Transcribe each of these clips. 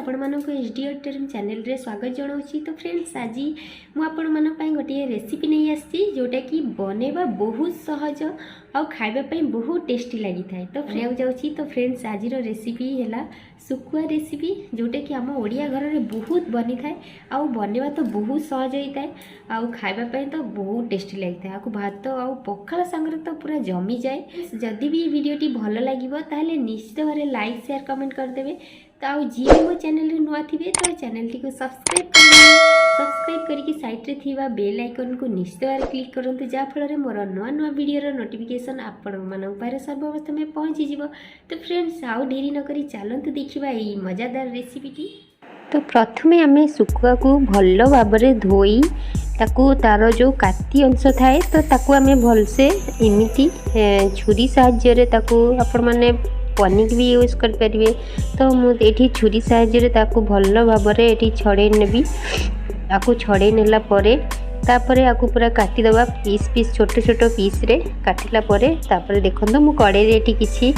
आपण मानक HD term channel रे स्वागत जनाऊँगी। तो फ्रेंड्स आज मु आपण मान गोटे रेसिपी नहीं आसी जोटा कि बनैबा बहुत सहज आउ खाइबा पई बहुत टेस्टी लगी थाए। तो फ्रेंड जाउची तो फ्रेंड्स आज रेसिपी है सुकुआ रेसिपी जोटा कि आम ओडिया घर में बहुत बनी थाए आउ बनैबा तो बहुत सहज होता है आउ खाइबा पई तो बहुत टेस्टी लगी था। भात आउ पखाल सांगरे तो पूरा जमी जाए। जदि भी वीडियोटी भल लगे ताहले निश्चित भाव लाइक शेयर कमेंट करदेवे। तो आउ जी मो चैनल रे नुआ थिबे तो चैनल टी को सब्सक्राइब करके साइड रे थिबा बेल आइकन को निश्चित भाव क्लिक करंतु जा फल मोर नुआ नुआ वीडियो नोटिफिकेशन आपण मानक पारे सर्वप्रथम पहुँची जिवो। तो फ्रेंड्स आउ देरी न करी चलंतु देखिबा एई मजादार रेसिपी टी। तो प्रथमे आमे सुकुआ को भल भाबरे धोई ताकू तार जो काटी अंश थाए तो ताकू आमे भलसे एमिति छुरी साहाय्य ताकू आपण माने पनिक भी यूज कर परिवे। तो मुझे छुरी साहाय्य ताकू भल भाबरे एठी छड़े नेबी। आकू छड़े नेला परे तापरे आकू पूरा काटी दबा पीस पीस छोट छोट पीस रे काटिला परे तापरे देखंतु मु कड़े रे एठी किछि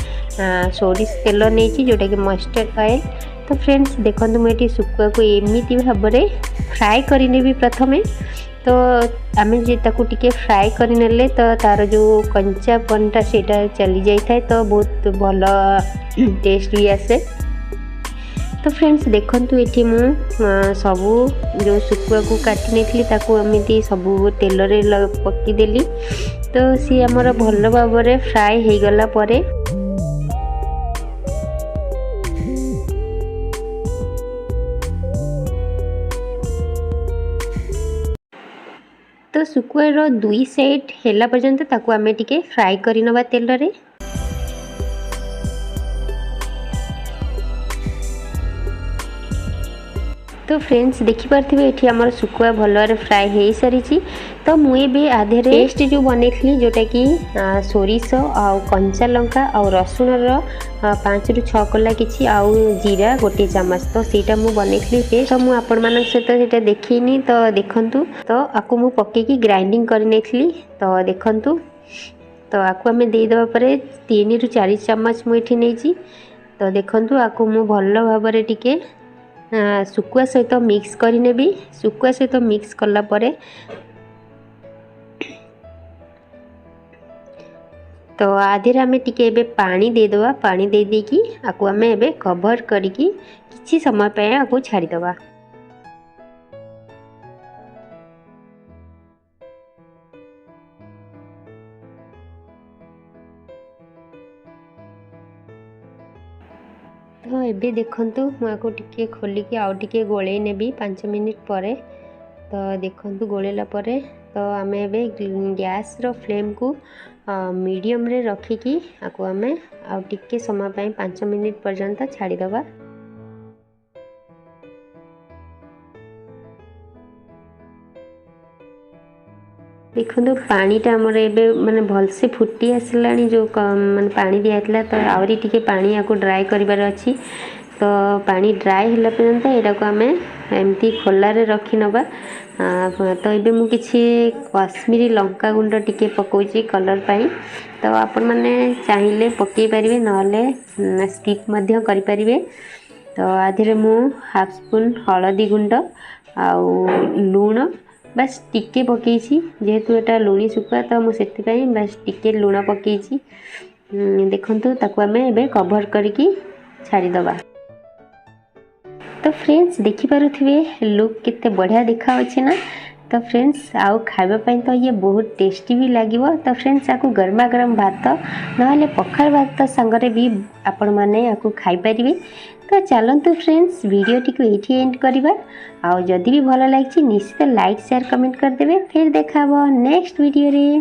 सोरिष तेल नेछि जोटा कि मस्टर्ड ऑयल। तो फ्रेंड्स देखंतु मु एठी सुकुआ को एमिति भाबरे फ्राई करि नेबी प्रथमे। तो आमे जे ताकू टिके फ्राई करि नेले तो तार जो कंचापनटा सेटा चली जाई थाए तो बहुत भल टेस्ट भी आसे। तो फ्रेंड्स देखंतु एठी मु सबू जो सुकुआ को काटी नेथली ताकू एमिति सबू तेल रे पक्की देली। तो सी हमर भल भाबरे फ्राई हे गला परे तो सुकुआर दुई साइड हेला पर्यंत ताकू आमे टिके फ्राई करि नबा तेल रे। तो फ्रेंड्स देखि पारथिबे एठी हमर सुकुआ भलरे फ्राई हे सारी। तो मुए बे आधे पेस्ट जो बनेथली जोटा कि सोरिष आउ कंचा लंका आउ रसुण रो 5 रु 6 कला किछि आउ जीरा गोटे चम्मच तो सेटा मु बनेथली पेस्ट। तो मु आपण मानक सहित सेटा देखिनी तो देखंतु। तो आकु मु पक्के की ग्राइंडिंग करि नेथली। तो देखंतु तो आकु हमें दे दबा परे 3 रु 4 चम्मच मु एठी नेछि। तो देखंतु आकु मु भल भाबरे टिके सुकुआ सहित मिक्स करि नेबी। सुकुआ सहित मिक्स कला परे तो आधे आमे टिके एबे पानी दे दवा। पानी दे देकी आकु आमे एबे कवर करिकी किछि समय पे आकु छाड़ी दवा। तो एबे देखंतु मुझे टिके खोलिकी आउ टिके गोले नेबी 5 मिनिट परे। तो देखंतु गोलेला परे तो आमे एबे गैस रो फ्लेम को मीडियम रे रखिकी आकु आमे आउ टिके समय पे 5 मिनिट पर्यंत छाड़ी दबा। देखो पानीटा आमर एबे माने भलसे फुटी आसलानी जो माने पानी दिया तो आउरी टिके पानी आकु ड्राई करिबार अछि। तो पानी ड्राई होला पर्यंत एटा को आमे एमती खोला रे रखि नबा। तो एबे मु किछि कश्मीरी लंका गुंड टिके पकोची कलर पाई। तो आपण माने चाहिले पके परिबे नहले स्किप मध्य करि परिबे। तो आधीरे मु हाफ स्पून हळदी गुंड आउ लूण बस टिके पकेची जेहेतु एटा लुणी सुकुआ तो मु सेति पई बस टिके लूण पकेची। देखंतु ताकू आमे एबे कवर करके छाड़ी दबा। तो फ्रेंड्स देखि पारुथिबे लुक किते बढ़िया देखा अछि ना। तो फ्रेंड्स आउ खाइबा पई तो ये बहुत टेस्टी भी लागिवो। तो फ्रेंड्स आकु गरमा गरम भात नहले पखाल भात संगरे भी आपण माने आकु खाइ परिबे। तो चलंतु फ्रेंड्स वीडियो टी को एठी एंड करबा। आउ जदि भी भल लागिछि निश्चित लाइक शेयर कमेंट कर देबे। फिर देखाबो नेक्स्ट वीडियो रे।